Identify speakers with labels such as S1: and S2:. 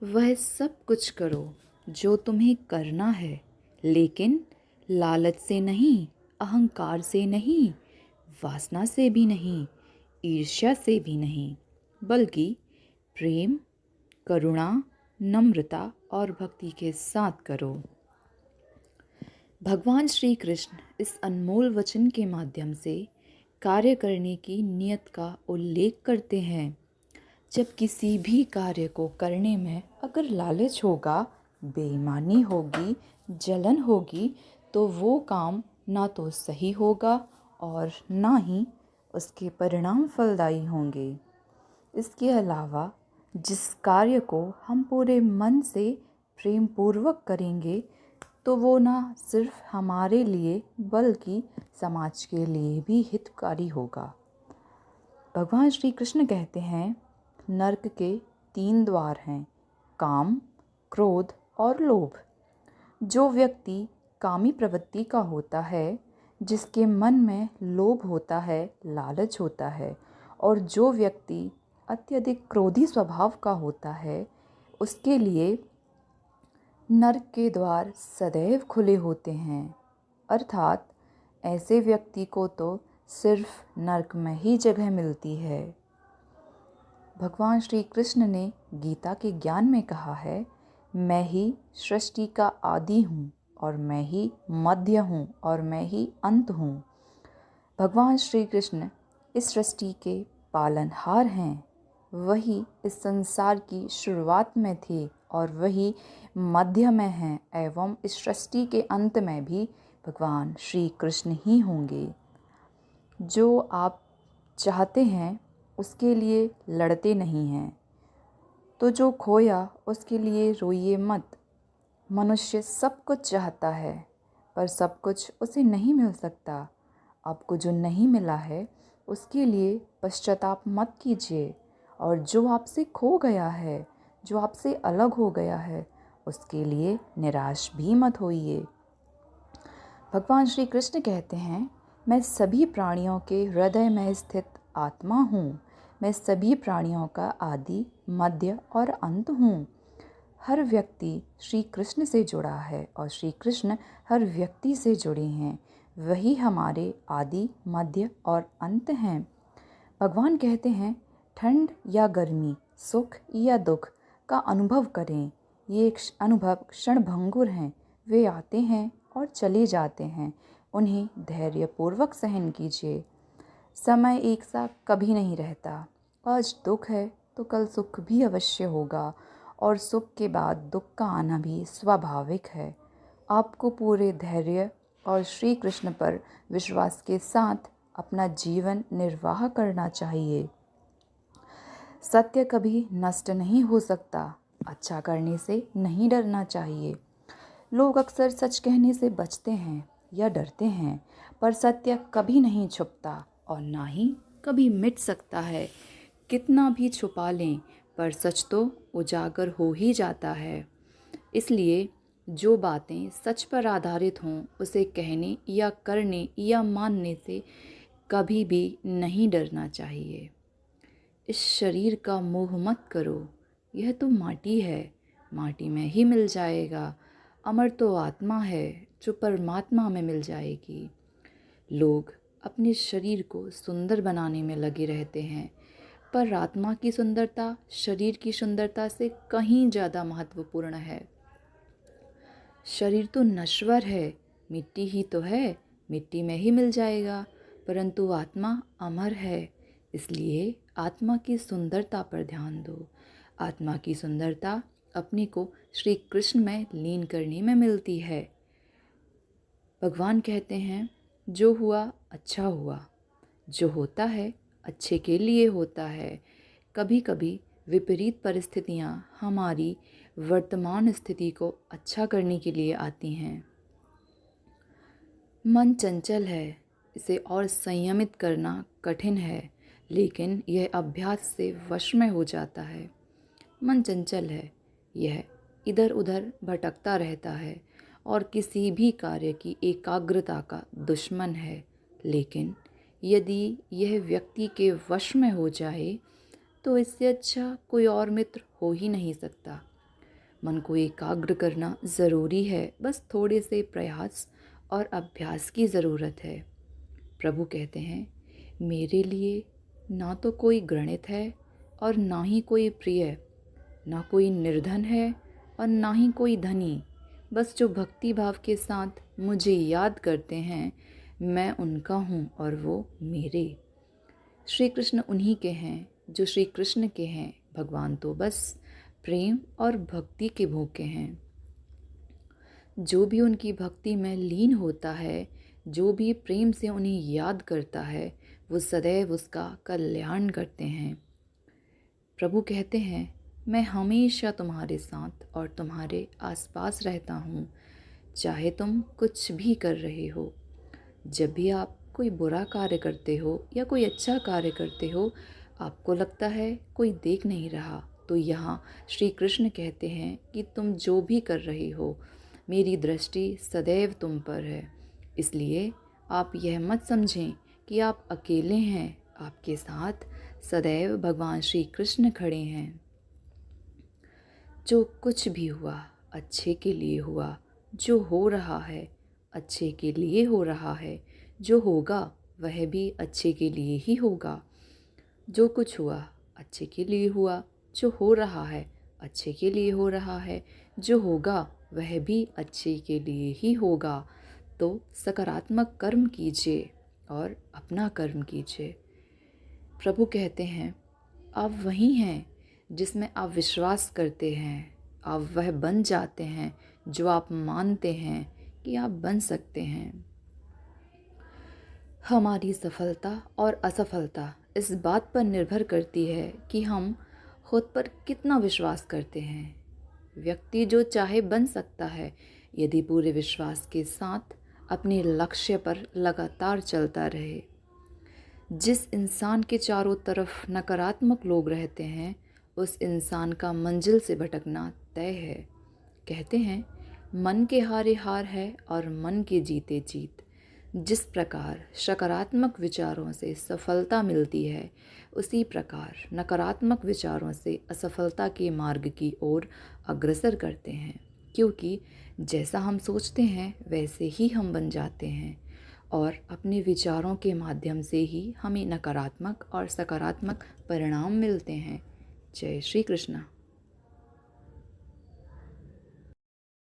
S1: वह सब कुछ करो जो तुम्हें करना है, लेकिन लालच से नहीं, अहंकार से नहीं, वासना से भी नहीं, ईर्ष्या से भी नहीं, बल्कि प्रेम, करुणा, नम्रता और भक्ति के साथ करो। भगवान श्री कृष्ण इस अनमोल वचन के माध्यम से कार्य करने की नियत का उल्लेख करते हैं। जब किसी भी कार्य को करने में अगर लालच होगा, बेईमानी होगी, जलन होगी, तो वो काम ना तो सही होगा और ना ही उसके परिणाम फलदायी होंगे। इसके अलावा जिस कार्य को हम पूरे मन से प्रेम पूर्वक करेंगे, तो वो ना सिर्फ हमारे लिए बल्कि समाज के लिए भी हितकारी होगा। भगवान श्री कृष्ण कहते हैं, नरक के 3 द्वार हैं, काम, क्रोध और लोभ। जो व्यक्ति कामी प्रवृत्ति का होता है, जिसके मन में लोभ होता है, लालच होता है, और जो व्यक्ति अत्यधिक क्रोधी स्वभाव का होता है, उसके लिए नरक के द्वार सदैव खुले होते हैं। अर्थात ऐसे व्यक्ति को तो सिर्फ नरक में ही जगह मिलती है। भगवान श्री कृष्ण ने गीता के ज्ञान में कहा है, मैं ही सृष्टि का आदि हूँ और मैं ही मध्य हूँ और मैं ही अंत हूँ। भगवान श्री कृष्ण इस सृष्टि के पालनहार हैं। वही इस संसार की शुरुआत में थे और वही मध्य में हैं एवं इस सृष्टि के अंत में भी भगवान श्री कृष्ण ही होंगे। जो आप चाहते हैं उसके लिए लड़ते नहीं हैं, तो जो खोया उसके लिए रोइए मत। मनुष्य सब कुछ चाहता है, पर सब कुछ उसे नहीं मिल सकता। आपको जो नहीं मिला है उसके लिए पश्चाताप मत कीजिए, और जो आपसे खो गया है, जो आपसे अलग हो गया है, उसके लिए निराश भी मत होइए। भगवान श्री कृष्ण कहते हैं, मैं सभी प्राणियों के हृदय में स्थित आत्मा हूँ। मैं सभी प्राणियों का आदि, मध्य और अंत हूँ। हर व्यक्ति श्री कृष्ण से जुड़ा है और श्री कृष्ण हर व्यक्ति से जुड़े हैं। वही हमारे आदि, मध्य और अंत हैं। भगवान कहते हैं, ठंड या गर्मी, सुख या दुख का अनुभव करें। ये अनुभव क्षणभंगुर हैं। वे आते हैं और चले जाते हैं। उन्हें धैर्यपूर्वक सहन कीजिए। समय एक सा कभी नहीं रहता। आज दुख है तो कल सुख भी अवश्य होगा, और सुख के बाद दुख का आना भी स्वाभाविक है। आपको पूरे धैर्य और श्री कृष्ण पर विश्वास के साथ अपना जीवन निर्वाह करना चाहिए। सत्य कभी नष्ट नहीं हो सकता। अच्छा करने से नहीं डरना चाहिए। लोग अक्सर सच कहने से बचते हैं या डरते हैं, पर सत्य कभी नहीं छुपता और ना ही कभी मिट सकता है। कितना भी छुपा लें, पर सच तो उजागर हो ही जाता है। इसलिए जो बातें सच पर आधारित हों, उसे कहने या करने या मानने से कभी भी नहीं डरना चाहिए। इस शरीर का मोह मत करो, यह तो माटी है, माटी में ही मिल जाएगा। अमर तो आत्मा है जो परमात्मा में मिल जाएगी। लोग अपने शरीर को सुंदर बनाने में लगे रहते हैं, पर आत्मा की सुंदरता शरीर की सुंदरता से कहीं ज़्यादा महत्वपूर्ण है। शरीर तो नश्वर है, मिट्टी ही तो है, मिट्टी में ही मिल जाएगा, परंतु आत्मा अमर है। इसलिए आत्मा की सुंदरता पर ध्यान दो। आत्मा की सुंदरता अपने को श्री कृष्ण में लीन करने में मिलती है। भगवान कहते हैं, जो हुआ अच्छा हुआ। जो होता है अच्छे के लिए होता है। कभी कभी विपरीत परिस्थितियाँ हमारी वर्तमान स्थिति को अच्छा करने के लिए आती हैं। मन चंचल है, इसे और संयमित करना कठिन है, लेकिन यह अभ्यास से वश में हो जाता है। मन चंचल है, यह इधर उधर भटकता रहता है और किसी भी कार्य की एकाग्रता का दुश्मन है। लेकिन यदि यह व्यक्ति के वश में हो जाए, तो इससे अच्छा कोई और मित्र हो ही नहीं सकता। मन को एकाग्र करना ज़रूरी है, बस थोड़े से प्रयास और अभ्यास की ज़रूरत है। प्रभु कहते हैं, मेरे लिए ना तो कोई गणित है और ना ही कोई प्रिय, ना कोई निर्धन है और ना ही कोई धनी, बस जो भक्ति भाव के साथ मुझे याद करते हैं, मैं उनका हूँ और वो मेरे। श्री कृष्ण उन्हीं के हैं जो श्री कृष्ण के हैं। भगवान तो बस प्रेम और भक्ति के भूखे हैं। जो भी उनकी भक्ति में लीन होता है, जो भी प्रेम से उन्हें याद करता है, वो सदैव उसका कल्याण करते हैं। प्रभु कहते हैं, मैं हमेशा तुम्हारे साथ और तुम्हारे आसपास रहता हूँ, चाहे तुम कुछ भी कर रहे हो। जब भी आप कोई बुरा कार्य करते हो या कोई अच्छा कार्य करते हो, आपको लगता है कोई देख नहीं रहा, तो यहाँ श्री कृष्ण कहते हैं कि तुम जो भी कर रहे हो, मेरी दृष्टि सदैव तुम पर है। इसलिए आप यह मत समझें कि आप अकेले हैं, आपके साथ सदैव भगवान श्री कृष्ण खड़े हैं। जो कुछ भी हुआ अच्छे के लिए हुआ, जो हो रहा है अच्छे के लिए हो रहा है, जो होगा वह भी अच्छे के लिए ही होगा। जो कुछ हुआ अच्छे के लिए हुआ, जो हो रहा है अच्छे के लिए हो रहा है, जो होगा वह भी अच्छे के लिए ही होगा। तो सकारात्मक कर्म कीजिए और अपना कर्म कीजिए। प्रभु कहते हैं, आप वही हैं जिसमें आप विश्वास करते हैं। आप वह बन जाते हैं जो आप मानते हैं कि आप बन सकते हैं। हमारी सफलता और असफलता इस बात पर निर्भर करती है कि हम खुद पर कितना विश्वास करते हैं। व्यक्ति जो चाहे बन सकता है, यदि पूरे विश्वास के साथ अपने लक्ष्य पर लगातार चलता रहे। जिस इंसान के चारों तरफ नकारात्मक लोग रहते हैं, उस इंसान का मंजिल से भटकना तय है। कहते हैं, मन के हारे हार है और मन के जीते जीत। जिस प्रकार सकारात्मक विचारों से सफलता मिलती है, उसी प्रकार नकारात्मक विचारों से असफलता के मार्ग की ओर अग्रसर करते हैं। क्योंकि जैसा हम सोचते हैं वैसे ही हम बन जाते हैं, और अपने विचारों के माध्यम से ही हमें नकारात्मक और सकारात्मक परिणाम मिलते हैं। जय श्री कृष्ण।